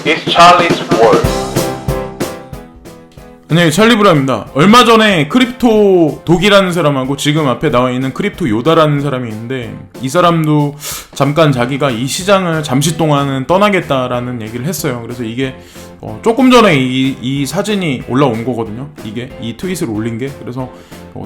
It's Charlie's World. 안녕하세요, 찰리브라입니다. 얼마 전에 크립토 독이라는 사람하고 지금 앞에 나와 있는 크립토 요다라는 사람이 있는데, 이 사람도 잠깐 자기가 이 시장을 잠시 동안은 떠나겠다라는 얘기를 했어요. 그래서 이게 조금 전에 이 사진이 올라온 거거든요. 이 트윗을 올린 게. 그래서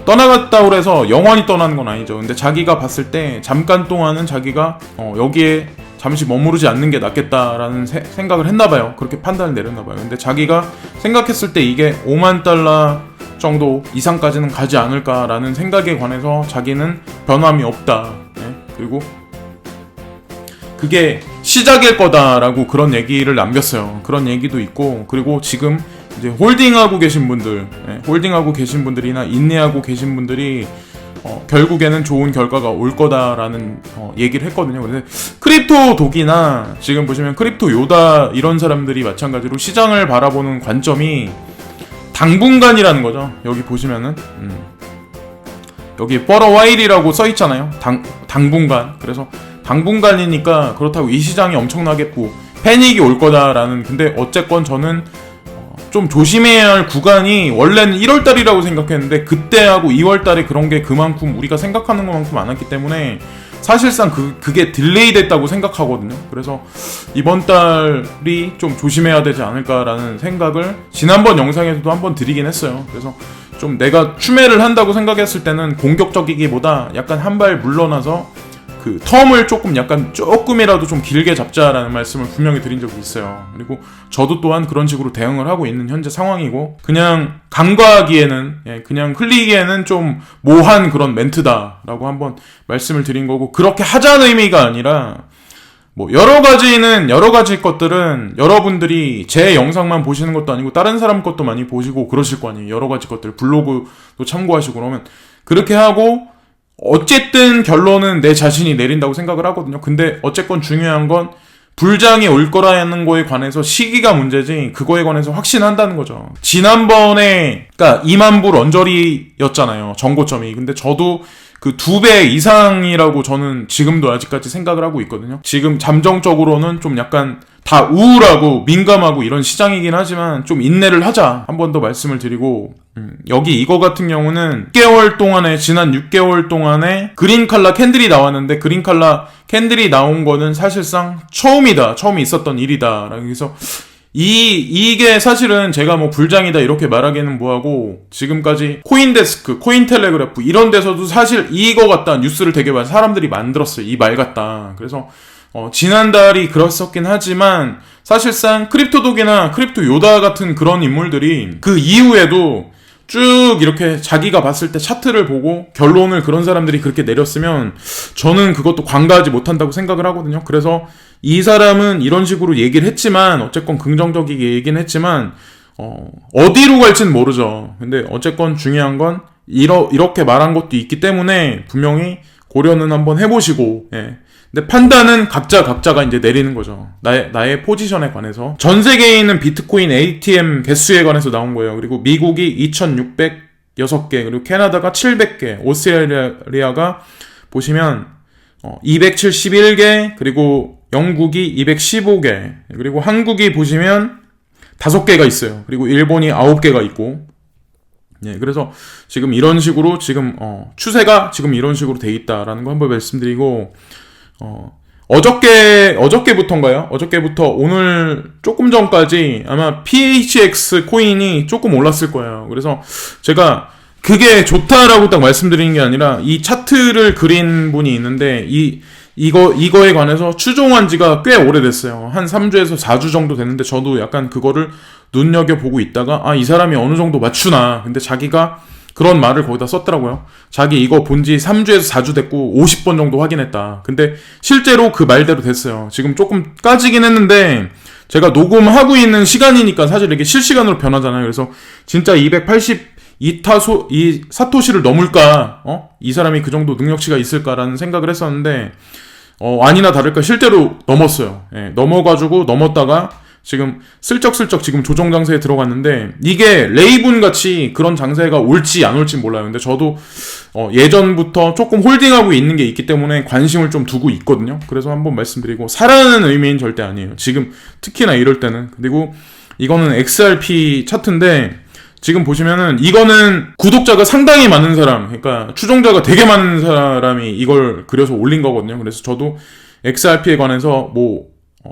떠나갔다고 해서 영원히 떠나는 건 아니죠. 근데 자기가 봤을 때 잠깐 동안은 자기가 여기에 잠시 머무르지 않는 게 낫겠다라는 생각을 했나봐요. 그렇게 판단을 내렸나봐요. 근데 자기가 생각했을 때 이게 5만 달러 정도 이상까지는 가지 않을까라는 생각에 관해서 자기는 변함이 없다. 네? 그리고 그게 시작일 거다라고 그런 얘기를 남겼어요. 그런 얘기도 있고, 그리고 지금 이제 홀딩하고 계신 분들, 홀딩하고 계신 분들이나 인내하고 계신 분들이 결국에는 좋은 결과가 올 거다라는 얘기를 했거든요. 근데 크립토 독이나 지금 보시면 크립토 요다 이런 사람들이 마찬가지로 시장을 바라보는 관점이 당분간이라는 거죠. 여기 보시면은 여기 for a while이라고 써 있잖아요. 당분간. 그래서 당분간이니까 그렇다고 이 시장이 엄청나게 패닉이 올 거다라는. 근데 어쨌건 저는 좀 조심해야 할 구간이 원래는 1월달이라고 생각했는데 그때하고 2월달에 그런 게 그만큼 우리가 생각하는 것만큼 안 왔기 때문에 사실상 그게 딜레이 됐다고 생각하거든요. 그래서 이번 달이 좀 조심해야 되지 않을까라는 생각을 지난번 영상에서도 한번 드리긴 했어요. 그래서 좀 내가 추매를 한다고 생각했을 때는 공격적이기보다 약간 한 발 물러나서 그 텀을 조금이라도 좀 길게 잡자라는 말씀을 분명히 드린 적이 있어요. 그리고 저도 또한 그런 식으로 대응을 하고 있는 현재 상황이고, 그냥 간과하기에는, 그냥 흘리기에는 좀 모한 그런 멘트다라고 한번 말씀을 드린 거고, 그렇게 하자는 의미가 아니라 여러 가지 것들은 여러분들이 제 영상만 보시는 것도 아니고 다른 사람 것도 많이 보시고 그러실 거 아니에요. 여러 가지 것들 블로그도 참고하시고. 그러면 그렇게 하고 어쨌든 결론은 내 자신이 내린다고 생각을 하거든요. 근데 어쨌건 중요한 건 불장이 올 거라는 거에 관해서 시기가 문제지, 그거에 관해서 확신한다는 거죠. 지난번에 그러니까 2만 불 언저리였잖아요, 정고점이. 근데 저도 그 2배 이상이라고 저는 지금도 아직까지 생각을 하고 있거든요. 지금 잠정적으로는 좀 약간 다 우울하고 민감하고 이런 시장이긴 하지만 좀 인내를 하자, 한 번 더 말씀을 드리고, 여기 이거 같은 경우는 지난 6개월 동안에 그린 칼라 캔들이 나왔는데, 그린 칼라 캔들이 나온 거는 사실상 처음이 있었던 일이다. 그래서 이게 사실은 제가 불장이다 이렇게 말하기는 뭐하고, 지금까지 코인데스크, 코인텔레그래프 이런 데서도 사실 이거 같다 뉴스를 되게 많이 사람들이 만들었어요. 이 말 같다. 그래서 지난달이 그랬었긴 하지만 사실상 크립토독이나 크립토 요다 같은 그런 인물들이 그 이후에도 쭉 이렇게 자기가 봤을 때 차트를 보고 결론을 그런 사람들이 그렇게 내렸으면 저는 그것도 관가하지 못한다고 생각을 하거든요. 그래서 이 사람은 이런 식으로 얘기를 했지만, 어쨌건 긍정적이게 얘기는 했지만 어디로 갈지는 모르죠. 근데 어쨌건 중요한 건 이렇게 말한 것도 있기 때문에 분명히 고려는 한번 해보시고, 근데 판단은 각자가 이제 내리는 거죠. 나의 포지션에 관해서. 전 세계에 있는 비트코인 ATM 개수에 관해서 나온 거예요. 그리고 미국이 2,606개, 그리고 캐나다가 700개, 오스트레일리아가 보시면 271개, 그리고 영국이 215개, 그리고 한국이 보시면 5개가 있어요. 그리고 일본이 9개가 있고, 그래서 지금 이런 식으로 추세가 지금 이런 식으로 돼 있다라는 거 한번 말씀드리고, 어저께부터인가요? 어저께부터 오늘 조금 전까지 아마 PHX 코인이 조금 올랐을 거예요. 그래서 제가 그게 좋다라고 딱 말씀드리는 게 아니라, 이 차트를 그린 분이 있는데 이거에 관해서 추종한 지가 꽤 오래됐어요. 한 3주에서 4주 정도 됐는데 저도 약간 그거를 눈여겨보고 있다가 이 사람이 어느 정도 맞추나. 근데 자기가 그런 말을 거기다 썼더라고요. 자기 이거 본지 3주에서 4주 됐고 50번 정도 확인했다. 근데 실제로 그 말대로 됐어요. 지금 조금 까지긴 했는데 제가 녹음하고 있는 시간이니까 사실 이게 실시간으로 변하잖아요. 그래서 진짜 282 사토시를 넘을까? 이 사람이 그 정도 능력치가 있을까라는 생각을 했었는데 아니나 다를까 실제로 넘었어요. 넘어가지고 넘었다가 지금 슬쩍슬쩍 지금 조정 장세에 들어갔는데 이게 레이븐 같이 그런 장세가 올지 안 올지 몰라요. 근데 저도 예전부터 조금 홀딩하고 있는 게 있기 때문에 관심을 좀 두고 있거든요. 그래서 한번 말씀드리고 사라는 의미는 절대 아니에요. 지금 특히나 이럴 때는. 그리고 이거는 XRP 차트인데 지금 보시면은 이거는 구독자가 상당히 많은 사람, 그러니까 추종자가 되게 많은 사람이 이걸 그려서 올린 거거든요. 그래서 저도 XRP에 관해서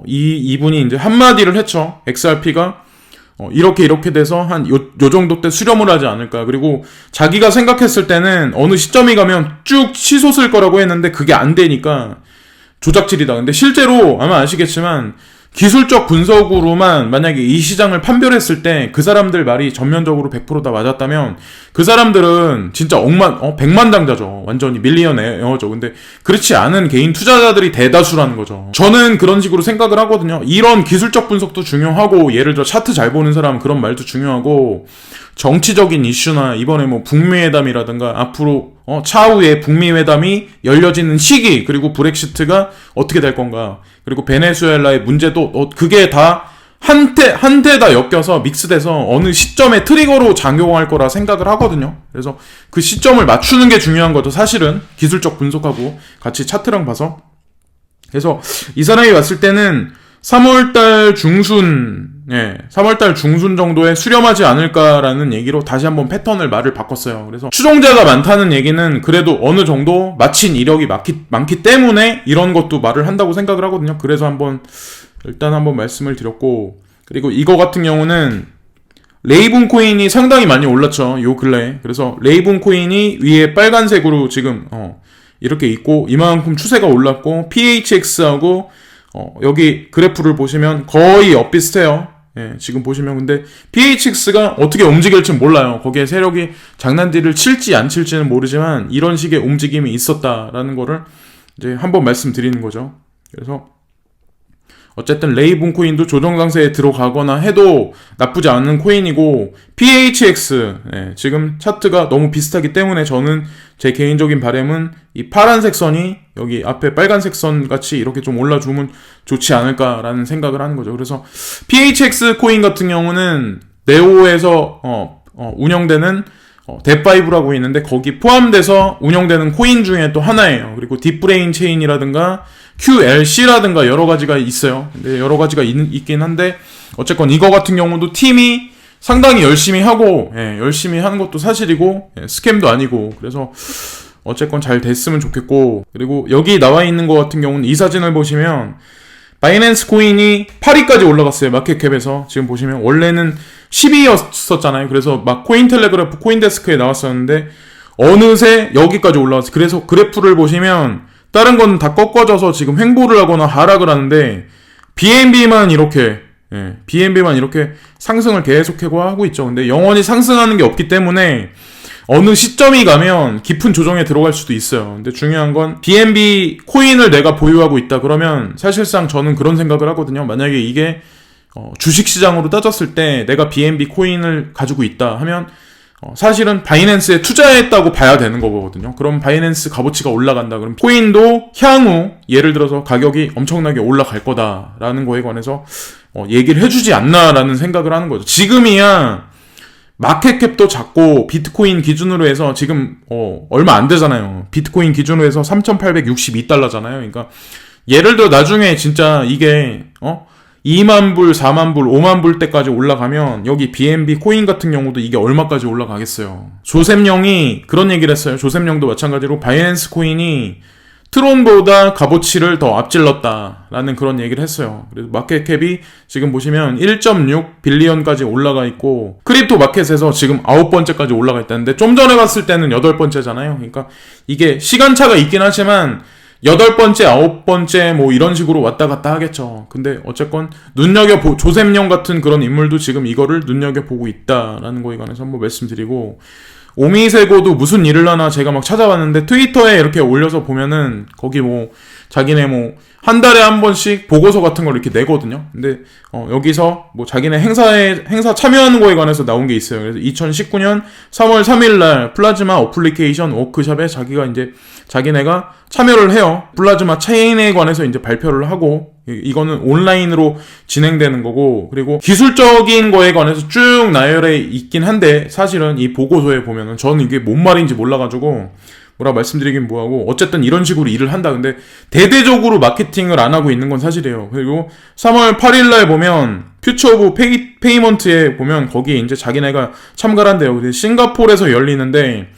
이분이 이제 한마디를 했죠. XRP가 이렇게 돼서 한 요 정도 때 수렴을 하지 않을까. 그리고 자기가 생각했을 때는 어느 시점이 가면 쭉 치솟을 거라고 했는데 그게 안 되니까 조작질이다. 근데 실제로 아마 아시겠지만 기술적 분석으로만 만약에 이 시장을 판별했을 때 그 사람들 말이 전면적으로 100% 다 맞았다면 그 사람들은 진짜 백만장자죠. 완전히 밀리언에어죠. 근데 그렇지 않은 개인 투자자들이 대다수라는 거죠. 저는 그런 식으로 생각을 하거든요. 이런 기술적 분석도 중요하고 예를 들어 차트 잘 보는 사람 그런 말도 중요하고 정치적인 이슈나 이번에 북미회담이라든가 앞으로 차후에 북미회담이 열려지는 시기 그리고 브렉시트가 어떻게 될 건가 그리고 베네수엘라의 문제도 그게 다 한테 다 엮여서 믹스돼서 어느 시점에 트리거로 작용할 거라 생각을 하거든요. 그래서 그 시점을 맞추는 게 중요한 거죠. 사실은 기술적 분석하고 같이 차트랑 봐서. 그래서 이 사람이 왔을 때는 3월달 중순 정도에 수렴하지 않을까라는 얘기로 다시 한번 말을 바꿨어요. 그래서 추종자가 많다는 얘기는 그래도 어느 정도 마친 이력이 많기 때문에 이런 것도 말을 한다고 생각을 하거든요. 그래서 일단 한번 말씀을 드렸고, 그리고 이거 같은 경우는 레이븐 코인이 상당히 많이 올랐죠. 요 근래. 그래서 레이븐 코인이 위에 빨간색으로 지금 이렇게 있고 이만큼 추세가 올랐고 PHX하고 여기 그래프를 보시면 거의 엇비슷해요. 예, 지금 보시면 근데 PHX가 어떻게 움직일지 몰라요. 거기에 세력이 장난질을 칠지 안 칠지는 모르지만 이런 식의 움직임이 있었다라는 거를 이제 한번 말씀드리는 거죠. 그래서 어쨌든 레이븐 코인도 조정 강세에 들어가거나 해도 나쁘지 않은 코인이고 PHX 지금 차트가 너무 비슷하기 때문에 저는 제 개인적인 바람은 이 파란색 선이 여기 앞에 빨간색 선 같이 이렇게 좀 올라주면 좋지 않을까라는 생각을 하는 거죠. 그래서 PHX 코인 같은 경우는 네오에서 운영되는 뎁5라고 있는데 거기 포함돼서 운영되는 코인 중에 또 하나예요. 그리고 딥브레인 체인이라든가 QLC라든가 여러 가지가 있어요. 근데 여러 가지가 있긴 한데 어쨌건 이거 같은 경우도 팀이 상당히 열심히 하고 열심히 하는 것도 사실이고 스캠도 아니고 그래서 어쨌건 잘 됐으면 좋겠고 그리고 여기 나와 있는 것 같은 경우는 이 사진을 보시면 바이낸스 코인이 8위까지 올라갔어요. 마켓캡에서 지금 보시면 원래는 10위였었잖아요. 그래서 막 코인텔레그래프 코인데스크에 나왔었는데 어느새 여기까지 올라왔어요. 그래서 그래프를 보시면 다른 건 다 꺾어져서 지금 횡보를 하거나 하락을 하는데 BNB만 이렇게 상승을 계속하고 하고 있죠. 근데 영원히 상승하는 게 없기 때문에 어느 시점이 가면 깊은 조정에 들어갈 수도 있어요. 근데 중요한 건 BNB 코인을 내가 보유하고 있다 그러면 사실상 저는 그런 생각을 하거든요. 만약에 이게 주식시장으로 따졌을 때 내가 BNB 코인을 가지고 있다 하면 사실은 바이낸스에 투자했다고 봐야 되는 거거든요. 그럼 바이낸스 값어치가 올라간다. 그럼 코인도 향후 예를 들어서 가격이 엄청나게 올라갈 거다라는 거에 관해서 얘기를 해주지 않나라는 생각을 하는 거죠. 지금이야 마켓캡도 작고 비트코인 기준으로 해서 지금 얼마 안 되잖아요. 비트코인 기준으로 해서 3,862달러잖아요. 그러니까 예를 들어 나중에 진짜 이게 2만 불, 4만 불, 5만 불 때까지 올라가면 여기 BNB 코인 같은 경우도 이게 얼마까지 올라가겠어요. 조셉영이 그런 얘기를 했어요. 조셉영도 마찬가지로 바이낸스 코인이 트론보다 값어치를 더 앞질렀다라는 그런 얘기를 했어요. 그래서 마켓캡이 지금 보시면 1.6 빌리언까지 올라가 있고 크립토 마켓에서 지금 9번째까지 올라가 있다는데 좀 전에 봤을 때는 8번째잖아요. 그러니까 이게 시간차가 있긴 하지만 8번째, 9번째 이런 식으로 왔다 갔다 하겠죠. 근데 어쨌건 조셉영 같은 그런 인물도 지금 이거를 눈여겨보고 있다라는 거에 관해서 한번 말씀드리고 오미세고도 무슨 일을 하나 제가 막 찾아봤는데 트위터에 이렇게 올려서 보면은 거기 자기네 한 달에 한 번씩 보고서 같은 걸 이렇게 내거든요. 근데 여기서 자기네 행사 참여하는 거에 관해서 나온 게 있어요. 그래서 2019년 3월 3일 날 플라즈마 어플리케이션 워크숍에 자기네가 참여를 해요. 플라즈마 체인에 관해서 이제 발표를 하고 이거는 온라인으로 진행되는 거고, 그리고 기술적인 거에 관해서 쭉 나열해 있긴 한데, 사실은 이 보고서에 보면은 저는 이게 뭔 말인지 몰라가지고 뭐라 말씀드리긴 뭐하고, 어쨌든 이런 식으로 일을 한다. 근데 대대적으로 마케팅을 안 하고 있는 건 사실이에요. 그리고 3월 8일날 보면 퓨처 오브 페이먼트에 보면 거기에 이제 자기네가 참가를 한대요. 근데 싱가포르에서 열리는데,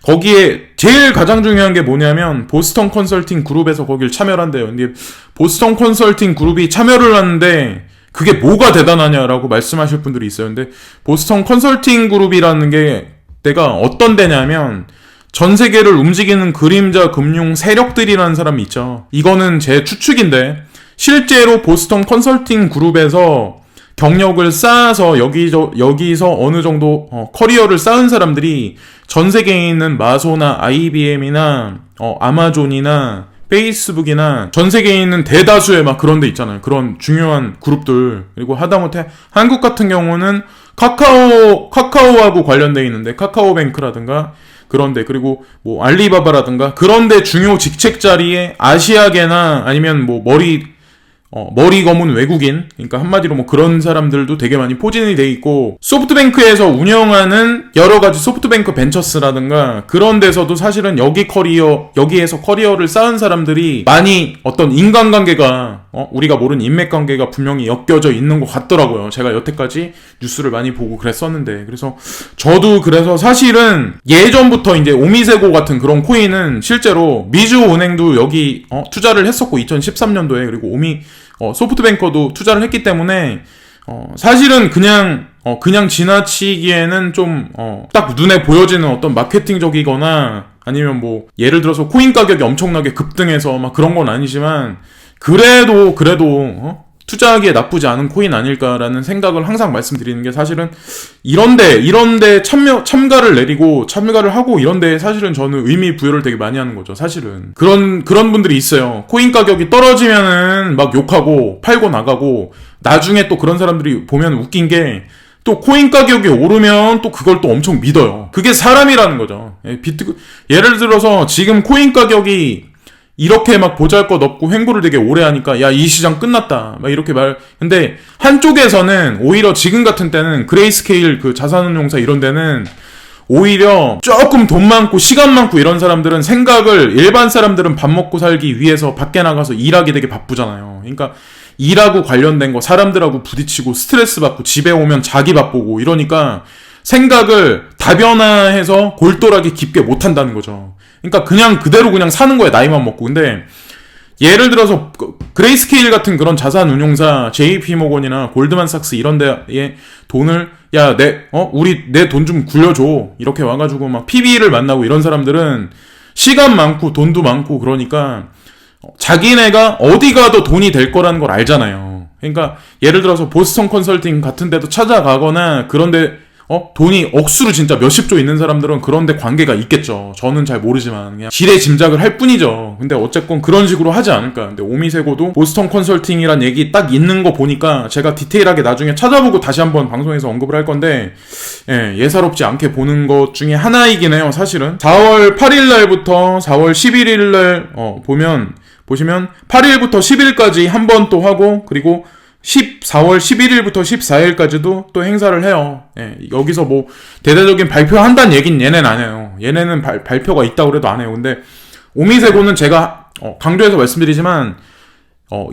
거기에 제일 가장 중요한 게 뭐냐면 보스턴 컨설팅 그룹에서 거길 참여를 한대요. 근데 보스턴 컨설팅 그룹이 참여를 하는데 그게 뭐가 대단하냐라고 말씀하실 분들이 있어요. 근데 보스턴 컨설팅 그룹이라는 게 내가 어떤 데냐면 전 세계를 움직이는 그림자 금융 세력들이라는 사람이 있죠. 이거는 제 추측인데 실제로 보스턴 컨설팅 그룹에서 경력을 쌓아서 여기서 어느 정도 커리어를 쌓은 사람들이 전 세계에 있는 마소나 IBM이나 아마존이나 페이스북이나 전 세계에 있는 대다수의 막 그런 데 있잖아요. 그런 중요한 그룹들. 그리고 하다못해 한국 같은 경우는 카카오하고 관련돼 있는데 카카오뱅크라든가 그런데, 그리고 뭐 알리바바라든가 그런데 중요 직책 자리에 아시아계나 아니면 뭐 머리 검은 외국인, 그러니까 한마디로 뭐 그런 사람들도 되게 많이 포진이 돼 있고, 소프트뱅크에서 운영하는 여러 가지 소프트뱅크 벤처스라든가 그런 데서도 사실은 여기에서 커리어를 쌓은 사람들이 많이 어떤 인간관계가, 우리가 모르는 인맥관계가 분명히 엮여져 있는 것 같더라고요. 제가 여태까지 뉴스를 많이 보고 그랬었는데. 그래서 저도 그래서 사실은 예전부터 이제 오미세고 같은 그런 코인은 실제로 미주은행도 여기 투자를 했었고 2013년도에, 그리고 소프트뱅커도 투자를 했기 때문에 사실은 그냥 지나치기에는 좀 딱 눈에 보여지는 어떤 마케팅적이거나 아니면 뭐 예를 들어서 코인 가격이 엄청나게 급등해서 막 그런 건 아니지만 그래도 투자하기에 나쁘지 않은 코인 아닐까라는 생각을 항상 말씀드리는 게, 사실은 이런데 참가를 내리고 참가를 하고 이런데 사실은 저는 의미 부여를 되게 많이 하는 거죠. 사실은 그런 분들이 있어요. 코인 가격이 떨어지면은 막 욕하고 팔고 나가고, 나중에 또 그런 사람들이 보면 웃긴 게 또 코인 가격이 오르면 또 그걸 또 엄청 믿어요. 그게 사람이라는 거죠. 예를 들어서 지금 코인 가격이 이렇게 막 보잘것없고 횡보를 되게 오래 하니까 야, 이 시장 끝났다 막 이렇게 근데 한쪽에서는 오히려 지금 같은 때는 그레이스케일 그 자산운용사 이런 데는 오히려 조금 돈 많고 시간 많고 이런 사람들은 일반 사람들은 밥 먹고 살기 위해서 밖에 나가서 일하기 되게 바쁘잖아요. 그러니까 일하고 관련된 거, 사람들하고 부딪히고 스트레스 받고 집에 오면 자기 바쁘고 이러니까 생각을 다변화해서 골똘하게 깊게 못 한다는 거죠. 그러니까 그냥 그대로 그냥 사는 거야, 나이만 먹고. 근데 예를 들어서 그레이스케일 같은 그런 자산 운용사, JP모건이나 골드만삭스 이런 데에 돈을 내 돈 좀 굴려줘 이렇게 와가지고 막 PB를 만나고 이런 사람들은 시간 많고 돈도 많고 그러니까 자기네가 어디 가도 돈이 될 거라는 걸 알잖아요. 그러니까 예를 들어서 보스턴 컨설팅 같은 데도 찾아가거나 그런데 돈이 억수로 진짜 몇십조 있는 사람들은 그런데 관계가 있겠죠. 저는 잘 모르지만 그냥 지레 짐작을 할 뿐이죠. 근데 어쨌건 그런 식으로 하지 않을까. 근데 오미세고도 보스턴 컨설팅이란 얘기 딱 있는 거 보니까 제가 디테일하게 나중에 찾아보고 다시 한번 방송에서 언급을 할 건데, 예사롭지 않게 보는 것 중에 하나이긴 해요. 사실은 4월 8일 날부터 4월 11일 날 보시면 8일부터 10일까지 한 번 또 하고, 그리고 4월 11일부터 14일까지도 또 행사를 해요. 여기서 뭐 대대적인 발표한다는 얘긴 얘네는 안 해요. 얘네는 발표가 있다고 그래도 안 해요. 근데 오미세고는 제가 강조해서 말씀드리지만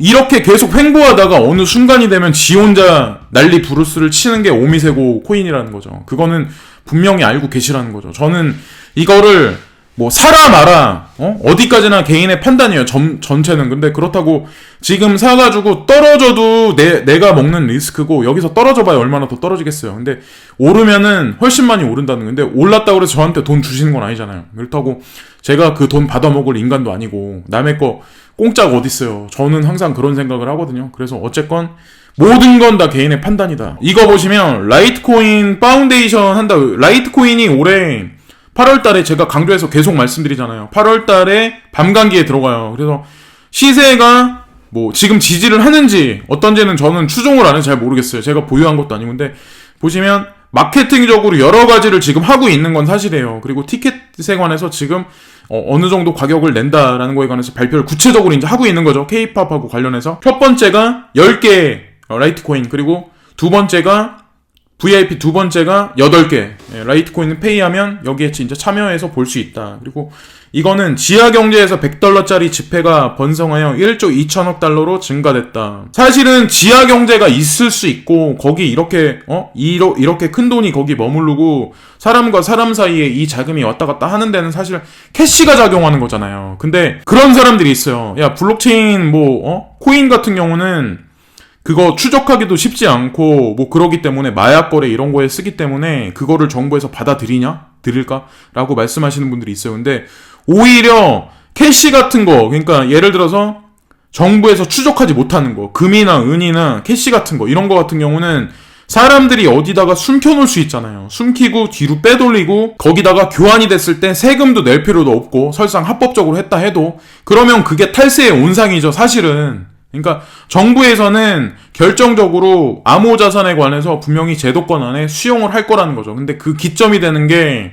이렇게 계속 횡보하다가 어느 순간이 되면 지 혼자 난리 부르스를 치는 게 오미세고 코인이라는 거죠. 그거는 분명히 알고 계시라는 거죠. 저는 이거를 뭐 사라 마라 어디까지나 개인의 판단이에요. 전체는. 근데 그렇다고 지금 사가지고 떨어져도 내가 먹는 리스크고, 여기서 떨어져봐야 얼마나 더 떨어지겠어요. 근데 오르면은 훨씬 많이 오른다는 건데, 올랐다고 해서 저한테 돈 주시는 건 아니잖아요. 그렇다고 제가 그 돈 받아먹을 인간도 아니고 남의 거 공짜가 어딨어요. 저는 항상 그런 생각을 하거든요. 그래서 어쨌건 모든 건 다 개인의 판단이다. 이거 보시면 라이트코인 파운데이션 한다. 라이트코인이 올해 8월달에 제가 강조해서 계속 말씀드리잖아요. 8월달에 밤감기에 들어가요. 그래서 시세가 뭐 지금 지지를 하는지 어떤지는 저는 추종을 안 해서 잘 모르겠어요. 제가 보유한 것도 아니고. 근데 보시면 마케팅적으로 여러 가지를 지금 하고 있는 건 사실이에요. 그리고 티켓에 관해서 지금 어느 정도 가격을 낸다라는 거에 관해서 발표를 구체적으로 이제 하고 있는 거죠. K-팝하고 관련해서. 첫 번째가 10개 라이트코인, 그리고 두 번째가 VIP 두 번째가 8개. 라이트코인은 페이하면 여기에 진짜 참여해서 볼 수 있다. 그리고 이거는 지하경제에서 $100짜리 지폐가 번성하여 1조 2천억 달러로 증가됐다. 사실은 지하경제가 있을 수 있고, 거기 이렇게 큰 돈이 거기 머무르고, 사람과 사람 사이에 이 자금이 왔다 갔다 하는 데는 사실 캐시가 작용하는 거잖아요. 근데 그런 사람들이 있어요. 야, 블록체인 코인 같은 경우는 그거 추적하기도 쉽지 않고 그러기 때문에 마약 거래 이런 거에 쓰기 때문에 그거를 정부에서 드릴까? 라고 말씀하시는 분들이 있어요. 근데 오히려 캐시 같은 거, 그러니까 예를 들어서 정부에서 추적하지 못하는 거, 금이나 은이나 캐시 같은 거, 이런 거 같은 경우는 사람들이 어디다가 숨겨놓을 수 있잖아요. 숨기고 뒤로 빼돌리고 거기다가 교환이 됐을 때 세금도 낼 필요도 없고, 설상 합법적으로 했다 해도 그러면 그게 탈세의 온상이죠, 사실은. 그러니까 정부에서는 결정적으로 암호자산에 관해서 분명히 제도권 안에 수용을 할 거라는 거죠. 근데 그 기점이 되는 게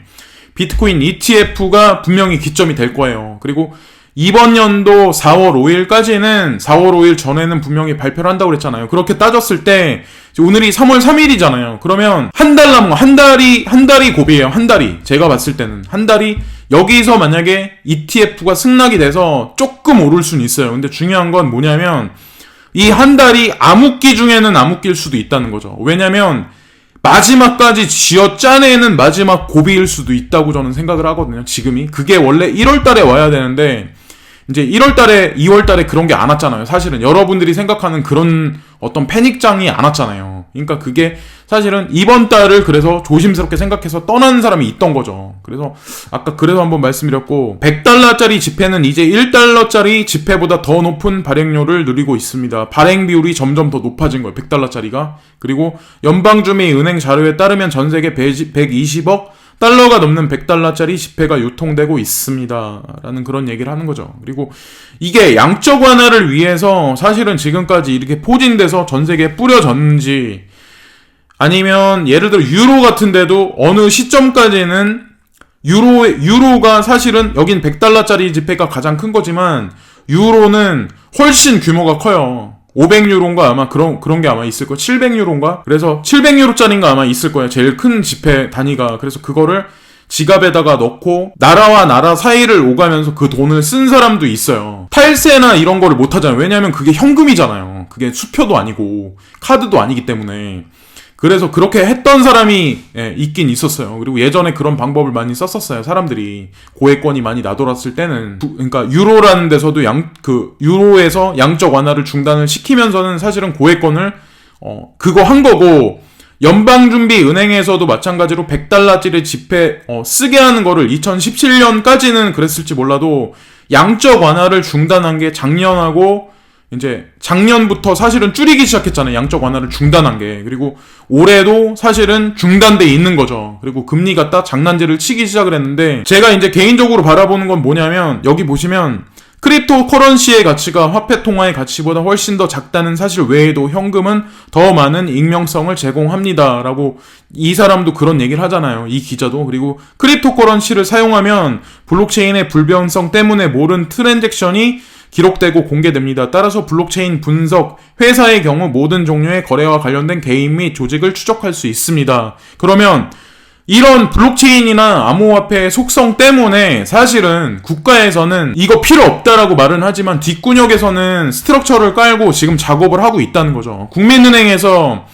비트코인 ETF가 분명히 기점이 될 거예요. 그리고 이번 연도 4월 5일까지는 4월 5일 전에는 분명히 발표를 한다고 그랬잖아요. 그렇게 따졌을 때 오늘이 3월 3일이잖아요. 그러면 한 달 남은 거, 한 달이 고비예요. 한 달이. 제가 봤을 때는 한 달이 여기서 만약에 ETF가 승낙이 돼서 조금 오를 수는 있어요. 근데 중요한 건 뭐냐면 이 한 달이 암흑기 중에는 암흑기일 수도 있다는 거죠. 왜냐면 마지막까지 쥐어짜내는 마지막 고비일 수도 있다고 저는 생각을 하거든요. 지금이. 그게 원래 1월 달에 와야 되는데 이제 1월 달에 2월 달에 그런 게 안 왔잖아요. 사실은 여러분들이 생각하는 그런 어떤 패닉장이 안 왔잖아요. 그러니까 그게 사실은 이번 달을 그래서 조심스럽게 생각해서 떠나는 사람이 있던 거죠. 그래서 아까 그래서 한번 말씀드렸고, $100짜리 지폐는 이제 $1짜리 지폐보다 더 높은 발행료를 누리고 있습니다. 발행 비율이 점점 더 높아진 거예요. $100짜리가. 그리고 연방준비은행 자료에 따르면 전 세계 120억 달러가 넘는 $100짜리 지폐가 유통되고 있습니다. 라는 그런 얘기를 하는 거죠. 그리고 이게 양적 완화를 위해서 사실은 지금까지 이렇게 포진돼서 전 세계에 뿌려졌는지, 아니면 예를 들어 유로 같은 데도 어느 시점까지는 유로가 사실은 여긴 $100짜리 지폐가 가장 큰 거지만 유로는 훨씬 규모가 커요. 500유로인가 아마 그런 게 아마 있을 거예요. 700유로인가? 그래서 700유로짜리인가 아마 있을 거예요. 제일 큰 지폐 단위가. 그래서 그거를 지갑에다가 넣고 나라와 나라 사이를 오가면서 그 돈을 쓴 사람도 있어요. 탈세나 이런 거를 못 하잖아요. 왜냐면 그게 현금이잖아요. 그게 수표도 아니고 카드도 아니기 때문에. 그래서 그렇게 했던 사람이 있긴 있었어요. 그리고 예전에 그런 방법을 많이 썼었어요. 사람들이 고액권이 많이 나돌았을 때는. 그러니까 유로라는 데서도 유로에서 양적 완화를 중단을 시키면서는 사실은 고액권을 그거 한 거고, 연방준비은행에서도 마찬가지로 $100짜리 지폐 쓰게 하는 거를 2017년까지는 그랬을지 몰라도 양적 완화를 중단한 게 작년부터 사실은 줄이기 시작했잖아요. 양적 완화를 중단한 게. 그리고 올해도 사실은 중단돼 있는 거죠. 그리고 금리 갖다 장난질을 치기 시작을 했는데, 제가 이제 개인적으로 바라보는 건 뭐냐면, 여기 보시면 크립토 커런시의 가치가 화폐 통화의 가치보다 훨씬 더 작다는 사실 외에도 현금은 더 많은 익명성을 제공합니다. 라고 이 사람도 그런 얘기를 하잖아요. 이 기자도. 그리고 크립토 커런시를 사용하면 블록체인의 불변성 때문에 모든 트랜잭션이 기록되고 공개됩니다. 따라서 블록체인 분석 회사의 경우 모든 종류의 거래와 관련된 개인 및 조직을 추적할 수 있습니다. 그러면 이런 블록체인이나 암호화폐의 속성 때문에 사실은 국가에서는 이거 필요 없다라고 말은 하지만 뒷구녕에서는 스트럭처를 깔고 지금 작업을 하고 있다는 거죠. 국민은행에서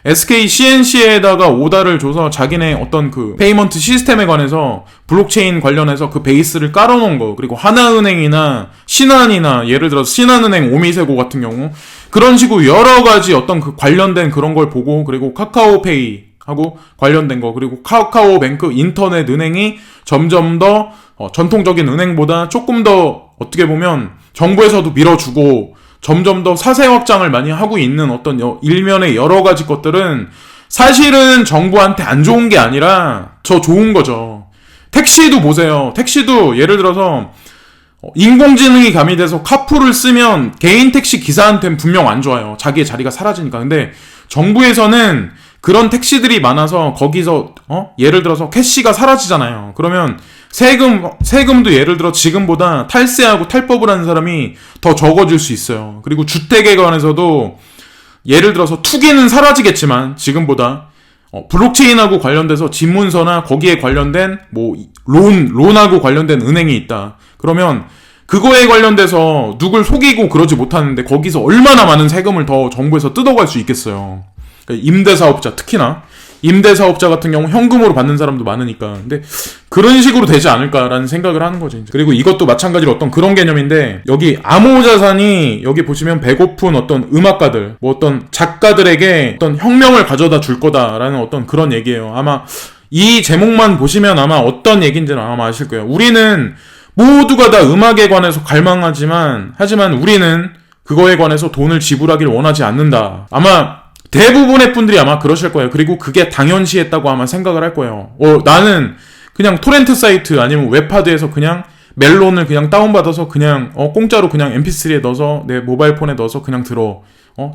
SK CNC에다가 오다를 줘서 자기네 어떤 그 페이먼트 시스템에 관해서 블록체인 관련해서 그 베이스를 깔아놓은 거, 그리고 하나은행이나 신한이나 예를 들어서 신한은행 오미세고 같은 경우 그런 식으로 여러 가지 어떤 그 관련된 그런 걸 보고, 그리고 카카오페이 하고 관련된 거, 그리고 카카오뱅크 인터넷 은행이 점점 더 전통적인 은행보다 조금 더 어떻게 보면 정부에서도 밀어주고 점점 더 사세 확장을 많이 하고 있는 어떤 일면의 여러 가지 것들은 사실은 정부한테 안 좋은 게 아니라 저 좋은 거죠. 택시도 보세요. 택시도 예를 들어서 인공지능이 가미돼서 카풀을 쓰면 개인 택시 기사한테는 분명 안 좋아요. 자기의 자리가 사라지니까. 근데 정부에서는 그런 택시들이 많아서 거기서 예를 들어서 캐시가 사라지잖아요. 그러면 세금도 예를 들어 지금보다 탈세하고 탈법을 하는 사람이 더 적어질 수 있어요. 그리고 주택에 관해서도 예를 들어서 투기는 사라지겠지만 지금보다 블록체인하고 관련돼서 집문서나 거기에 관련된 뭐 론하고 관련된 은행이 있다. 그러면 그거에 관련돼서 누굴 속이고 그러지 못하는데 거기서 얼마나 많은 세금을 더 정부에서 뜯어갈 수 있겠어요. 그러니까 임대사업자, 특히나 임대사업자 같은 경우 현금으로 받는 사람도 많으니까. 근데 그런 식으로 되지 않을까라는 생각을 하는 거죠. 이제. 그리고 이것도 마찬가지로 어떤 그런 개념인데, 여기 암호자산이 여기 보시면 배고픈 어떤 음악가들, 뭐 어떤 작가들에게 어떤 혁명을 가져다 줄 거다라는 어떤 그런 얘기예요. 아마 이 제목만 보시면 아마 어떤 얘기인지는 아마 아실 거예요. 우리는 모두가 다 음악에 관해서 하지만 우리는 그거에 관해서 돈을 지불하길 원하지 않는다. 아마 대부분의 분들이 아마 그러실 거예요. 그리고 그게 당연시했다고 아마 생각을 할 거예요. 나는 그냥 토렌트 사이트 아니면 웹하드에서 그냥 멜론을 그냥 다운받아서 그냥 공짜로 그냥 mp3에 넣어서 내 모바일 폰에 넣어서 그냥 들어.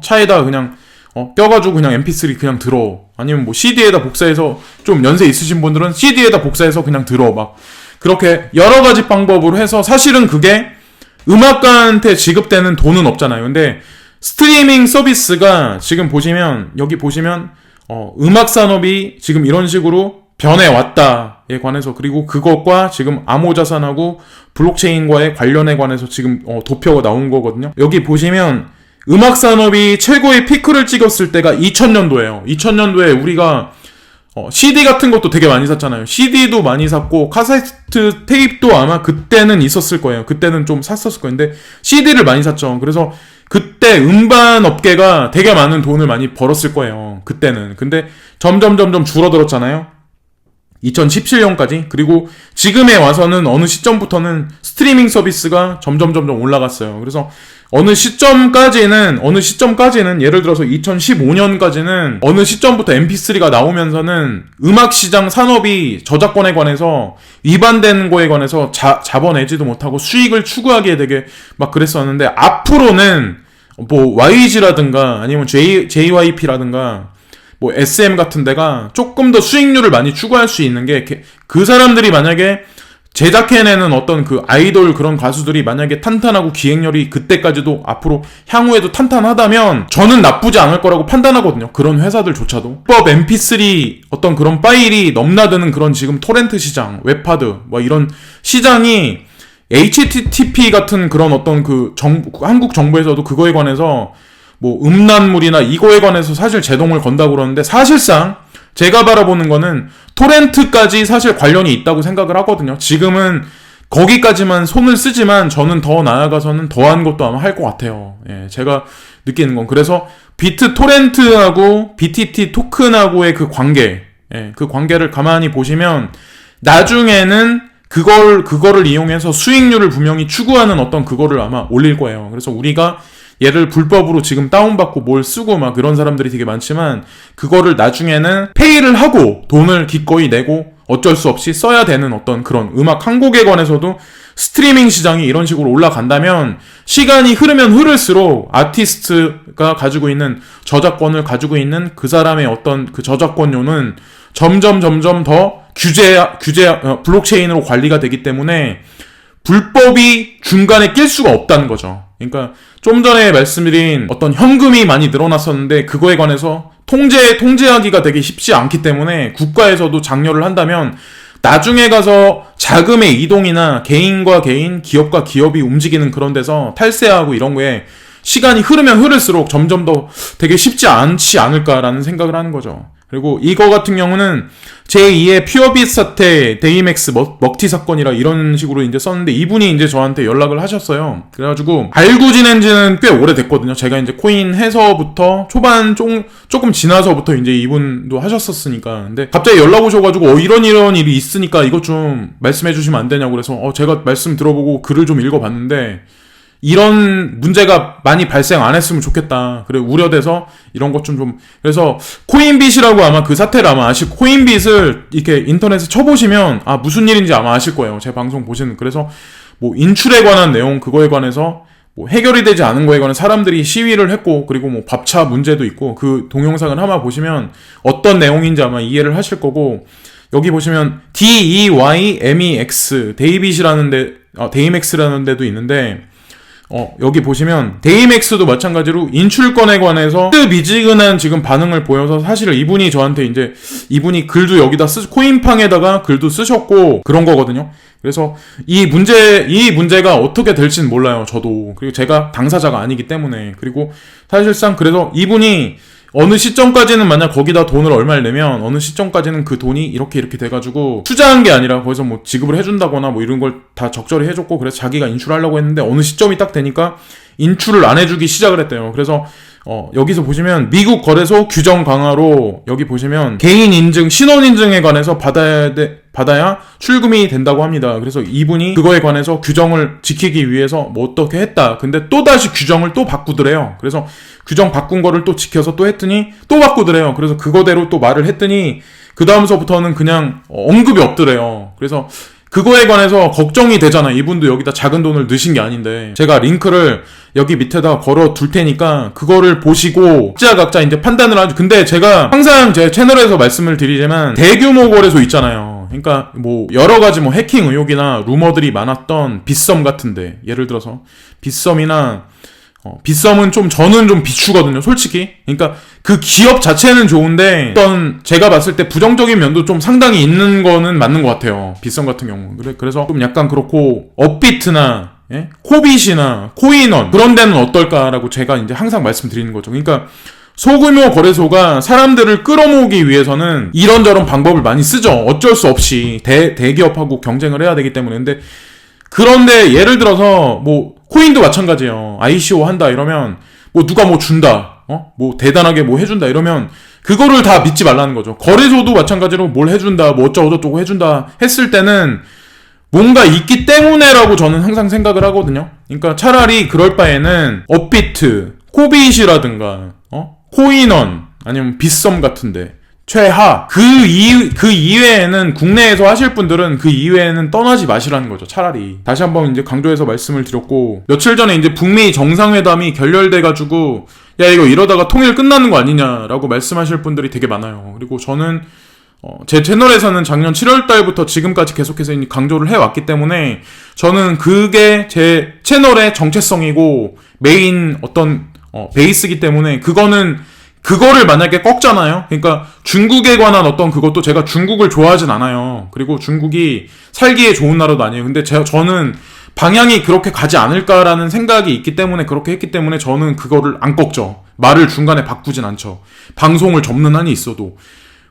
차에다 그냥 껴가지고 그냥 mp3 그냥 들어. 아니면 뭐 cd에다 복사해서, 좀 연세 있으신 분들은 cd에다 복사해서 그냥 들어. 막 그렇게 여러 가지 방법으로 해서, 사실은 그게 음악가한테 지급되는 돈은 없잖아요. 근데 스트리밍 서비스가 지금 보시면, 여기 보시면 음악 산업이 지금 이런 식으로 변해왔다에 관해서, 그리고 그것과 지금 암호자산하고 블록체인과의 관련에 관해서 지금 도표가 나온 거거든요. 여기 보시면 음악 산업이 최고의 피크를 찍었을 때가 2000년도예요. 2000년도에 우리가 CD 같은 것도 되게 많이 샀잖아요. CD도 많이 샀고 카세트 테이프도 아마 그때는 있었을 거예요. 그때는 좀 샀었을 거예요. 근데 CD를 많이 샀죠. 그래서 그때 음반 업계가 되게 많은 돈을 많이 벌었을 거예요. 그때는. 근데 점점 줄어들었잖아요. 2017년까지. 그리고 지금에 와서는 어느 시점부터는 스트리밍 서비스가 점점 올라갔어요. 그래서 어느 시점까지는 예를 들어서 2015년까지는 어느 시점부터 mp3가 나오면서는 음악 시장 산업이 저작권에 관해서 위반되는 거에 관해서 잡아내지도 못하고 수익을 추구하기에 되게 막 그랬었는데, 앞으로는 뭐 YG라든가 아니면 JYP라든가 뭐 SM 같은 데가 조금 더 수익률을 많이 추구할 수 있는 게, 그 사람들이 만약에 제작해내는 어떤 그 아이돌 그런 가수들이 만약에 탄탄하고 기획력이 그때까지도 앞으로 향후에도 탄탄하다면 저는 나쁘지 않을 거라고 판단하거든요. 그런 회사들조차도. 법 mp3 어떤 그런 파일이 넘나드는 그런 지금 토렌트 시장, 웹하드 뭐 이런 시장이, HTTP 같은 그런 어떤 그 한국 정부에서도 그거에 관해서 뭐 음란물이나 이거에 관해서 사실 제동을 건다고 그러는데, 사실상 제가 바라보는 거는 토렌트까지 사실 관련이 있다고 생각을 하거든요. 지금은 거기까지만 손을 쓰지만 저는 더 나아가서는 더한 것도 아마 할 것 같아요. 예, 제가 느끼는 건. 그래서 비트 토렌트하고 BTT 토큰하고의 그 관계, 그 관계를 가만히 보시면 나중에는 그거를 이용해서 수익률을 분명히 추구하는 어떤 그거를 아마 올릴 거예요. 그래서 우리가 얘를 불법으로 지금 다운받고 뭘 쓰고 막 그런 사람들이 되게 많지만, 그거를 나중에는 페이를 하고 돈을 기꺼이 내고 어쩔 수 없이 써야 되는 어떤 그런 음악 한 곡에 관해서도 스트리밍 시장이 이런 식으로 올라간다면, 시간이 흐르면 흐를수록 아티스트가 가지고 있는 저작권을 가지고 있는 그 사람의 어떤 그 저작권료는 점점 더 블록체인으로 관리가 되기 때문에 불법이 중간에 낄 수가 없다는 거죠. 그러니까 좀 전에 말씀드린 어떤 현금이 많이 늘어났었는데 그거에 관해서 통제하기가 되게 쉽지 않기 때문에 국가에서도 장려를 한다면, 나중에 가서 자금의 이동이나 개인과 개인, 기업과 기업이 움직이는 그런 데서 탈세하고 이런 거에 시간이 흐르면 흐를수록 점점 더 되게 쉽지 않지 않을까라는 생각을 하는 거죠. 그리고 이거 같은 경우는 제2의 퓨어빗 사태 데이맥스 먹튀 사건이라 이런 식으로 이제 썼는데, 이분이 이제 저한테 연락을 하셨어요. 그래가지고 알고 지낸 지는 꽤 오래됐거든요. 제가 이제 코인 해서부터 초반 조금 지나서부터 이제 이분도 하셨었으니까. 근데 갑자기 연락 오셔가지고 이런 일이 있으니까 이것 좀 말씀해 주시면 안 되냐고 그래서 제가 말씀 들어보고 글을 좀 읽어봤는데, 이런 문제가 많이 발생 안 했으면 좋겠다. 그래, 우려돼서 이런 것 좀. 그래서 코인빗이라고 아마 그 사태를 아마 코인빗을 이렇게 인터넷에 쳐보시면 무슨 일인지 아마 아실 거예요. 제 방송 보시는. 그래서 뭐 인출에 관한 내용, 그거에 관해서 뭐 해결이 되지 않은 거에 관해 사람들이 시위를 했고, 그리고 뭐 밥차 문제도 있고, 그 동영상을 아마 보시면 어떤 내용인지 아마 이해를 하실 거고, 여기 보시면 DEYMEX 데이맥스라는 데도 있는데 여기 보시면 데이맥스도 마찬가지로 인출권에 관해서 미지근한 지금 반응을 보여서 사실 이분이 저한테 이제 이분이 글도 여기다 코인팡에다가 글도 쓰셨고 그런 거거든요. 그래서 이 문제가 어떻게 될지는 몰라요. 저도. 그리고 제가 당사자가 아니기 때문에. 그리고 사실상 그래서 이분이 어느 시점까지는 만약 거기다 돈을 얼마를 내면 어느 시점까지는 그 돈이 이렇게 돼가지고 투자한 게 아니라 거기서 뭐 지급을 해준다거나 뭐 이런 걸 다 적절히 해줬고 그래서 자기가 인출하려고 했는데 어느 시점이 딱 되니까 인출을 안 해주기 시작을 했대요. 그래서 여기서 보시면 미국 거래소 규정 강화로 여기 보시면 개인 인증, 신원 인증에 관해서 받아야 출금이 된다고 합니다. 그래서 이분이 그거에 관해서 규정을 지키기 위해서 뭐 어떻게 했다. 근데 또 다시 규정을 또 바꾸더래요. 그래서 규정 바꾼 거를 또 지켜서 또 했더니 또 바꾸더래요. 그래서 그거대로 또 말을 했더니 그 다음서부터는 그냥 언급이 없더래요. 그래서 그거에 관해서 걱정이 되잖아. 이분도 여기다 작은 돈을 넣으신 게 아닌데 제가 링크를 여기 밑에다 걸어 둘 테니까 그거를 보시고 각자 이제 판단을 하죠. 근데 제가 항상 제 채널에서 말씀을 드리지만 대규모 거래소 있잖아요. 그러니까 뭐 여러 가지 뭐 해킹 의혹이나 루머들이 많았던 빗썸 같은데 예를 들어서 빗썸이나 빗썸은 저는 좀 비추거든요, 솔직히. 그러니까 그 기업 자체는 좋은데 어떤 제가 봤을 때 부정적인 면도 좀 상당히 있는 거는 맞는 것 같아요. 빗썸 같은 경우. 그래서 좀 약간 그렇고 업비트나 코빗이나 코인원 그런 데는 어떨까라고 제가 이제 항상 말씀드리는 거죠. 그러니까 소규모 거래소가 사람들을 끌어모으기 위해서는 이런저런 방법을 많이 쓰죠. 어쩔 수 없이 대기업하고 경쟁을 해야 되기 때문에. 근데 그런데 예를 들어서 뭐 코인도 마찬가지예요. ICO 한다 이러면 뭐 누가 뭐 준다, 뭐 대단하게 뭐 해준다 이러면 그거를 다 믿지 말라는 거죠. 거래소도 마찬가지로 뭘 해준다, 뭐 어쩌고저쩌고 해준다 했을 때는 뭔가 있기 때문에라고 저는 항상 생각을 하거든요. 그러니까 차라리 그럴 바에는 업비트, 코빗이라든가 코인원 아니면 빗썸 같은데 최하 그 이외에는 국내에서 하실 분들은 그 이외에는 떠나지 마시라는 거죠. 차라리 다시 한번 이제 강조해서 말씀을 드렸고 며칠 전에 이제 북미 정상회담이 결렬돼가지고 야 이거 이러다가 통일 끝나는 거 아니냐라고 말씀하실 분들이 되게 많아요. 그리고 저는 제 채널에서는 작년 7월 달부터 지금까지 계속해서 강조를 해왔기 때문에 저는 그게 제 채널의 정체성이고 메인 어떤 베이스이기 때문에 그거를 만약에 꺾잖아요. 그러니까 중국에 관한 어떤 그것도 제가 중국을 좋아하진 않아요. 그리고 중국이 살기에 좋은 나라도 아니에요. 근데 저는 방향이 그렇게 가지 않을까라는 생각이 있기 때문에 그렇게 했기 때문에 저는 그거를 안 꺾죠. 말을 중간에 바꾸진 않죠. 방송을 접는 한이 있어도.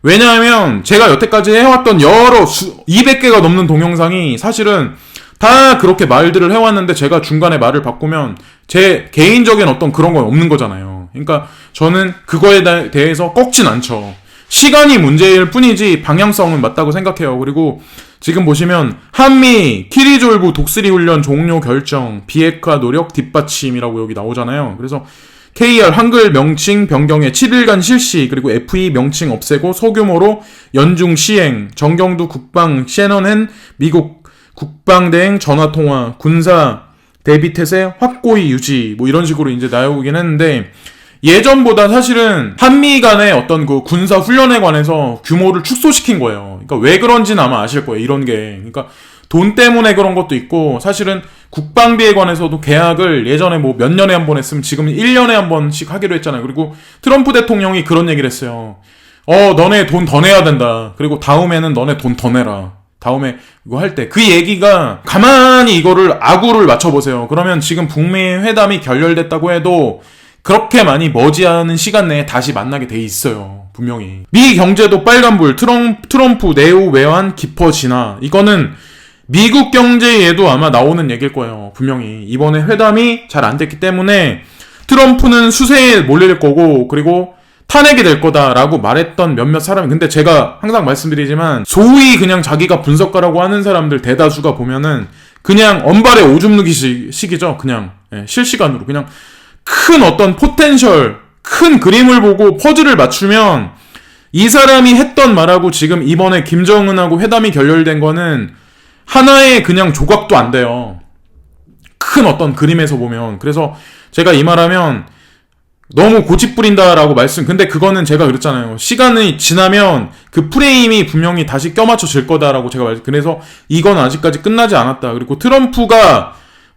왜냐하면 제가 여태까지 해왔던 200개가 넘는 동영상이 사실은 다 그렇게 말들을 해왔는데 제가 중간에 말을 바꾸면 제 개인적인 어떤 그런 건 없는 거잖아요. 그러니까 저는 그거에 대해서 꺾진 않죠. 시간이 문제일 뿐이지 방향성은 맞다고 생각해요. 그리고 지금 보시면 한미 키리졸브 독수리 훈련 종료 결정 비핵화 노력 뒷받침이라고 여기 나오잖아요. 그래서 KR 한글 명칭 변경에 7일간 실시 그리고 FE 명칭 없애고 소규모로 연중 시행 정경두 국방 셰넌헨 미국 국방대행 전화통화 군사 대비태세 확고히 유지 뭐 이런 식으로 이제 나오긴 했는데 예전보다 사실은 한미 간의 어떤 그 군사 훈련에 관해서 규모를 축소시킨 거예요. 그러니까 왜 그런지는 아마 아실 거예요. 이런 게. 그러니까 돈 때문에 그런 것도 있고 사실은 국방비에 관해서도 계약을 예전에 뭐 몇 년에 한 번 했으면 지금은 1년에 한 번씩 하기로 했잖아요. 그리고 트럼프 대통령이 그런 얘기를 했어요. 너네 돈 더 내야 된다. 그리고 다음에는 너네 돈 더 내라. 다음에 이거 할 때 그 얘기가 가만히 이거를 아구를 맞춰보세요. 그러면 지금 북미 회담이 결렬됐다고 해도 그렇게 많이 머지않은 시간 내에 다시 만나게 돼 있어요. 분명히. 미 경제도 빨간불 트럼프 내후 외환 깊어지나 이거는 미국 경제에도 아마 나오는 얘기일 거예요. 분명히. 이번에 회담이 잘 안 됐기 때문에 트럼프는 수세에 몰릴 거고 그리고 탄핵이 될 거다라고 말했던 몇몇 사람이 근데 제가 항상 말씀드리지만 소위 그냥 자기가 분석가라고 하는 사람들 대다수가 보면은 그냥 언발에 오줌 누기 식이죠. 그냥 실시간으로 그냥 큰 어떤 포텐셜 큰 그림을 보고 퍼즐을 맞추면 이 사람이 했던 말하고 지금 이번에 김정은하고 회담이 결렬된 거는 하나의 그냥 조각도 안 돼요. 큰 어떤 그림에서 보면. 그래서 제가 이 말하면 너무 고집부린다라고 근데 그거는 제가 그랬잖아요. 시간이 지나면 그 프레임이 분명히 다시 껴맞춰질 거다라고 제가 그래서 이건 아직까지 끝나지 않았다. 그리고 트럼프가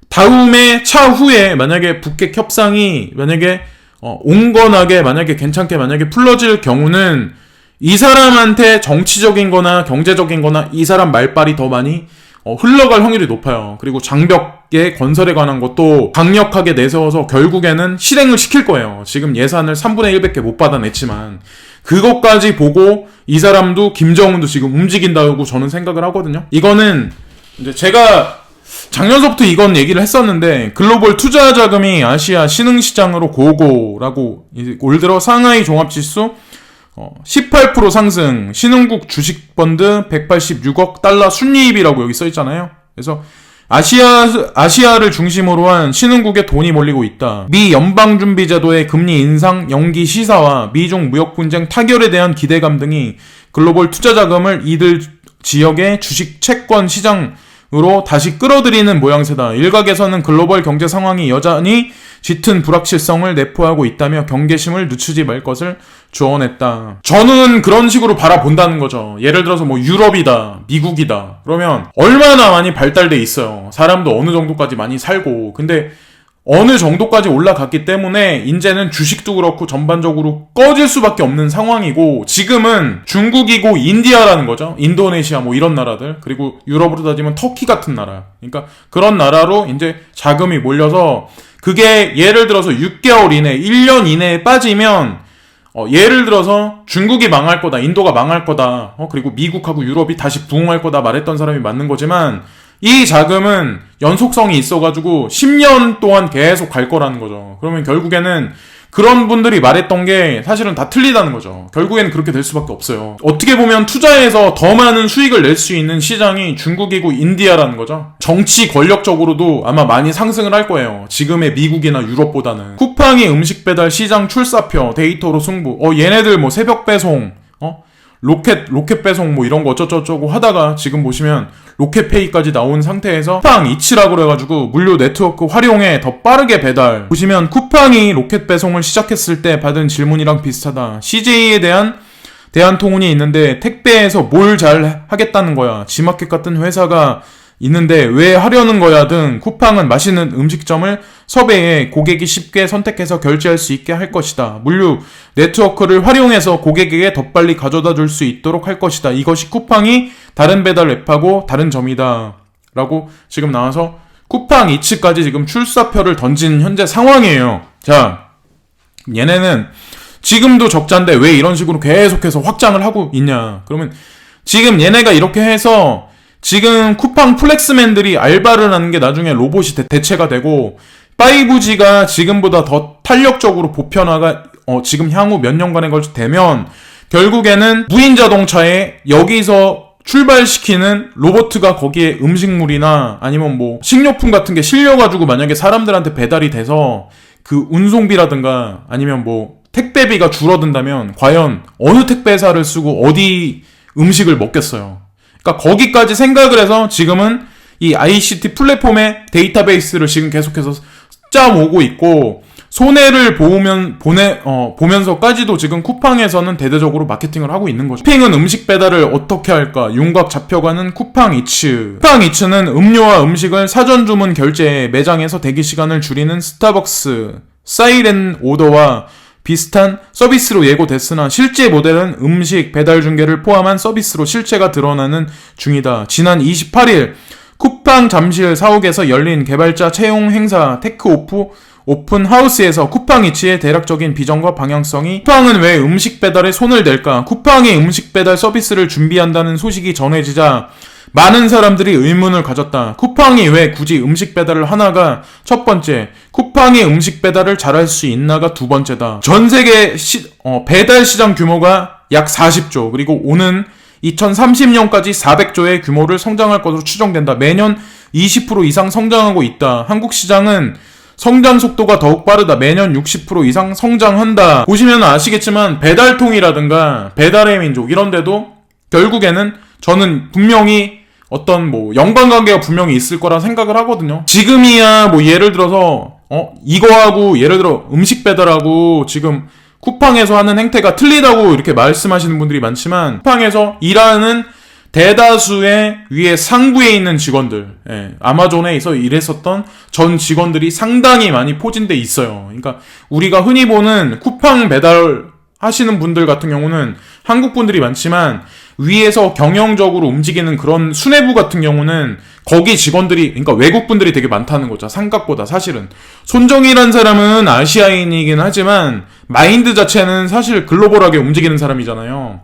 다음에 차후에 만약에 북핵 협상이 만약에 온건하게 만약에 괜찮게 만약에 풀러질 경우는 이 사람한테 정치적인 거나 경제적인 거나 이 사람 말빨이 더 많이 흘러갈 확률이 높아요. 그리고 장벽의 건설에 관한 것도 강력하게 내세워서 결국에는 실행을 시킬 거예요. 지금 예산을 3분의 1밖에 못 받아냈지만 그것까지 보고 이 사람도 김정은도 지금 움직인다고 저는 생각을 하거든요. 이거는 이제 제가 작년서부터 이건 얘기를 했었는데 글로벌 투자 자금이 아시아 신흥시장으로 고고라고 올 들어 상하이 종합지수 18% 상승, 신흥국 주식펀드 186억 달러 순이익이라고 여기 써있잖아요. 그래서 아시아를 중심으로 한 신흥국에 돈이 몰리고 있다. 미 연방준비제도의 금리 인상 연기 시사와 미중 무역 분쟁 타결에 대한 기대감 등이 글로벌 투자 자금을 이들 지역의 주식 채권 시장으로 다시 끌어들이는 모양새다. 일각에서는 글로벌 경제 상황이 여전히 짙은 불확실성을 내포하고 있다며 경계심을 늦추지 말 것을 조언했다. 저는 그런 식으로 바라본다는 거죠. 예를 들어서 뭐 유럽이다, 미국이다. 그러면 얼마나 많이 발달돼 있어요. 사람도 어느 정도까지 많이 살고. 근데 어느 정도까지 올라갔기 때문에 이제는 주식도 그렇고 전반적으로 꺼질 수밖에 없는 상황이고 지금은 중국이고 인디아라는 거죠. 인도네시아 뭐 이런 나라들 그리고 유럽으로 따지면 터키 같은 나라 그러니까 그런 나라로 이제 자금이 몰려서 그게 예를 들어서 6개월 이내 1년 이내에 빠지면 예를 들어서 중국이 망할 거다 인도가 망할 거다 그리고 미국하고 유럽이 다시 부흥할 거다 말했던 사람이 맞는 거지만 이 자금은 연속성이 있어가지고 10년 동안 계속 갈 거라는 거죠. 그러면 결국에는 그런 분들이 말했던 게 사실은 다 틀리다는 거죠. 결국에는 그렇게 될 수밖에 없어요. 어떻게 보면 투자해서 더 많은 수익을 낼 수 있는 시장이 중국이고 인디아라는 거죠. 정치 권력적으로도 아마 많이 상승을 할 거예요. 지금의 미국이나 유럽보다는. 쿠팡이 음식 배달 시장 출사표 데이터로 승부. 얘네들 뭐 새벽 배송 로켓 배송 뭐 이런 거 어쩌고저쩌고 하다가 지금 보시면 로켓페이까지 나온 상태에서 쿠팡 이츠라고 그래가지고 물류 네트워크 활용해 더 빠르게 배달. 보시면 쿠팡이 로켓 배송을 시작했을 때 받은 질문이랑 비슷하다. CJ에 대한 대한통운이 있는데 택배에서 뭘 잘 하겠다는 거야. 지마켓 같은 회사가 있는데 왜 하려는 거야 등 쿠팡은 맛있는 음식점을 섭외해 고객이 쉽게 선택해서 결제할 수 있게 할 것이다. 물류 네트워크를 활용해서 고객에게 더 빨리 가져다 줄 수 있도록 할 것이다. 이것이 쿠팡이 다른 배달 앱하고 다른 점이다. 라고 지금 나와서 쿠팡 이츠까지 지금 출사표를 던진 현재 상황이에요. 자, 얘네는 지금도 적자인데 왜 이런 식으로 계속해서 확장을 하고 있냐. 그러면 지금 얘네가 이렇게 해서 지금 쿠팡 플렉스맨들이 알바를 하는 게 나중에 로봇이 대체가 되고 5G가 지금보다 더 탄력적으로 보편화가 지금 향후 몇 년간에 걸쳐 되면 결국에는 무인 자동차에 여기서 출발시키는 로봇가 거기에 음식물이나 아니면 뭐 식료품 같은 게 실려가지고 만약에 사람들한테 배달이 돼서 그 운송비라든가 아니면 뭐 택배비가 줄어든다면 과연 어느 택배사를 쓰고 어디 음식을 먹겠어요. 그러니까 거기까지 생각을 해서 지금은 이 ICT 플랫폼의 데이터베이스를 지금 계속해서 짜오고 있고 손해를 보면서까지도 지금 쿠팡에서는 대대적으로 마케팅을 하고 있는 거죠. 쿠팡은 음식 배달을 어떻게 할까? 윤곽 잡혀가는 쿠팡 이츠. 쿠팡 이츠는 음료와 음식을 사전 주문 결제해 매장에서 대기 시간을 줄이는 스타벅스, 사이렌 오더와 비슷한 서비스로 예고됐으나 실제 모델은 음식 배달 중계를 포함한 서비스로 실체가 드러나는 중이다. 지난 28일 쿠팡 잠실 사옥에서 열린 개발자 채용 행사 테크 오픈 하우스에서 쿠팡 이츠의 대략적인 비전과 방향성이 쿠팡은 왜 음식 배달에 손을 댈까? 쿠팡이 음식 배달 서비스를 준비한다는 소식이 전해지자 많은 사람들이 의문을 가졌다. 쿠팡이 왜 굳이 음식 배달을 하나가 첫 번째, 쿠팡이 음식 배달을 잘할 수 있나가 두 번째다. 전 세계 배달 시장 규모가 약 40조, 그리고 오는 2030년까지 400조의 규모를 성장할 것으로 추정된다. 매년 20% 이상 성장하고 있다. 한국 시장은 성장 속도가 더욱 빠르다. 매년 60% 이상 성장한다. 보시면 아시겠지만 배달통이라든가 배달의 민족 이런 데도 결국에는 저는 분명히 어떤 뭐 연관관계가 분명히 있을 거라 생각을 하거든요. 지금이야 뭐 예를 들어서 이거하고 예를 들어 음식 배달하고 지금 쿠팡에서 하는 행태가 틀리다고 이렇게 말씀하시는 분들이 많지만, 쿠팡에서 일하는 대다수의 위에 상부에 있는 직원들, 아마존에서 일했었던 전 직원들이 상당히 많이 포진돼 있어요. 그러니까 우리가 흔히 보는 쿠팡 배달 하시는 분들 같은 경우는 한국 분들이 많지만, 위에서 경영적으로 움직이는 그런 수뇌부 같은 경우는 거기 직원들이, 그러니까 외국 분들이 되게 많다는 거죠. 생각보다. 사실은 손정희란 사람은 아시아인이긴 하지만 마인드 자체는 사실 글로벌하게 움직이는 사람이잖아요.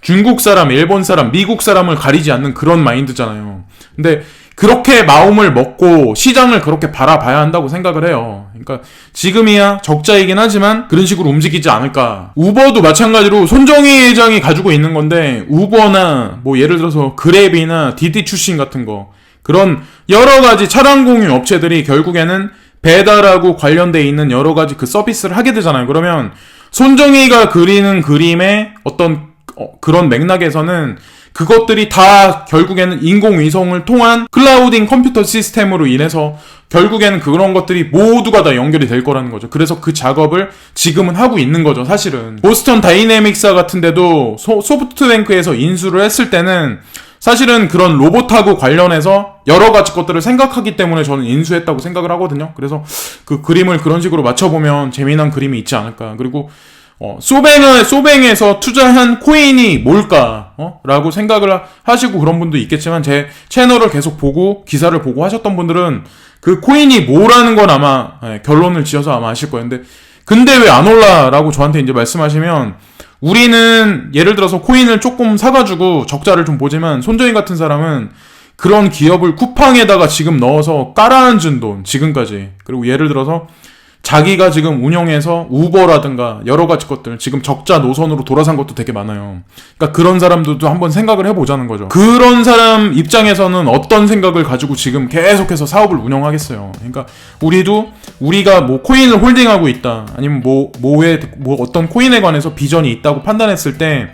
중국 사람, 일본 사람, 미국 사람을 가리지 않는 그런 마인드잖아요. 근데 그렇게 마음을 먹고 시장을 그렇게 바라봐야 한다고 생각을 해요. 그러니까 지금이야 적자이긴 하지만 그런 식으로 움직이지 않을까. 우버도 마찬가지로 손정희 회장이 가지고 있는 건데, 우버나 뭐 예를 들어서 그랩이나 디디 출신 같은 거, 그런 여러 가지 차량 공유 업체들이 결국에는 배달하고 관련돼 있는 여러 가지 그 서비스를 하게 되잖아요. 그러면 손정희가 그리는 그림의 어떤 그런 맥락에서는 그것들이 다 결국에는 인공위성을 통한 클라우딩 컴퓨터 시스템으로 인해서 결국에는 그런 것들이 모두가 다 연결이 될 거라는 거죠. 그래서 그 작업을 지금은 하고 있는 거죠, 사실은. 보스턴 다이내믹스 같은 데도 소프트뱅크에서 인수를 했을 때는 사실은 그런 로봇하고 관련해서 여러 가지 것들을 생각하기 때문에 저는 인수했다고 생각을 하거든요. 그래서 그 그림을 그런 식으로 맞춰보면 재미난 그림이 있지 않을까. 그리고 소뱅에서 투자한 코인이 뭘까? 라고 생각을 하시고 그런 분도 있겠지만, 제 채널을 계속 보고 기사를 보고 하셨던 분들은 그 코인이 뭐라는 건 아마 결론을 지어서 아마 아실 거예요. 근데 왜 안 올라? 라고 저한테 이제 말씀하시면, 우리는 예를 들어서 코인을 조금 사가지고 적자를 좀 보지만, 손정희 같은 사람은 그런 기업을 쿠팡에다가 지금 넣어서 깔아앉은 돈, 지금까지. 그리고 예를 들어서 자기가 지금 운영해서 우버라든가 여러 가지 것들 지금 적자 노선으로 돌아선 것도 되게 많아요. 그러니까 그런 사람들도 한번 생각을 해보자는 거죠. 그런 사람 입장에서는 어떤 생각을 가지고 지금 계속해서 사업을 운영하겠어요. 그러니까 우리가 뭐 코인을 홀딩하고 있다, 아니면 어떤 코인에 관해서 비전이 있다고 판단했을 때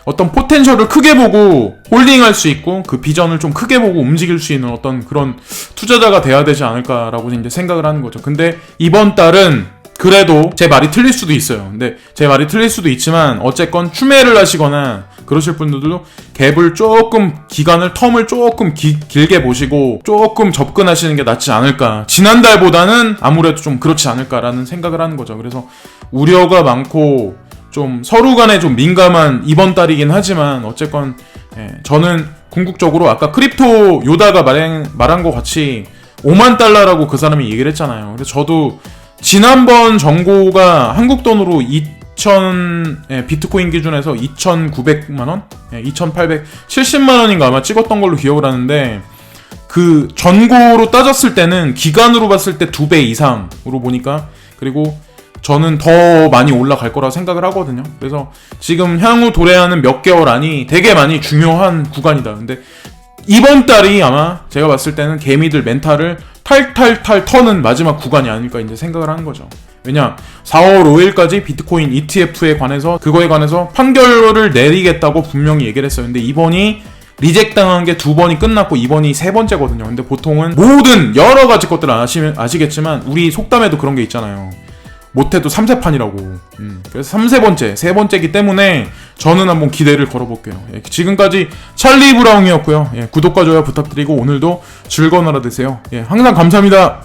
어떤 포텐셜을 크게 보고 홀딩할 수 있고, 그 비전을 좀 크게 보고 움직일 수 있는 어떤 그런 투자자가 돼야 되지 않을까라고 이제 생각을 하는 거죠. 근데 이번 달은 그래도 제 말이 틀릴 수도 있어요. 근데 제 말이 틀릴 수도 있지만 어쨌건 추매를 하시거나 그러실 분들도 갭을 조금, 텀을 조금 길게 보시고 조금 접근하시는 게 낫지 않을까. 지난달보다는 아무래도 좀 그렇지 않을까라는 생각을 하는 거죠. 그래서 우려가 많고 좀 서로 간에 좀 민감한 이번 달이긴 하지만, 어쨌건 저는 궁극적으로 아까 크립토 요다가 말한 것 같이 5만 달러라고 그 사람이 얘기를 했잖아요. 그래서 저도 지난번 정고가 한국 돈으로 비트코인 기준에서 2,900만원? 2,870만원인가 아마 찍었던 걸로 기억을 하는데, 그 전고로 따졌을 때는 기간으로 봤을 때 2배 이상으로 보니까, 그리고 저는 더 많이 올라갈 거라 생각을 하거든요. 그래서 지금 향후 도래하는 몇 개월 안이 되게 많이 중요한 구간이다. 근데 이번 달이 아마 제가 봤을 때는 개미들 멘탈을 탈탈탈 터는 마지막 구간이 아닐까 이제 생각을 하는 거죠. 왜냐, 4월 5일까지 비트코인 ETF에 관해서, 그거에 관해서 판결을 내리겠다고 분명히 얘기를 했어요. 근데 이번이 리젝 당한 게 2번이 끝났고 이번이 3번째거든요. 근데 보통은 모든 여러 가지 것들을 아시겠지만 우리 속담에도 그런 게 있잖아요. 못해도 3세판이라고. 그래서 3번째이기 때문에 저는 한번 기대를 걸어볼게요. 지금까지 찰리 브라운이었고요. 구독과 좋아요 부탁드리고 오늘도 즐거운 하루 되세요. 항상 감사합니다.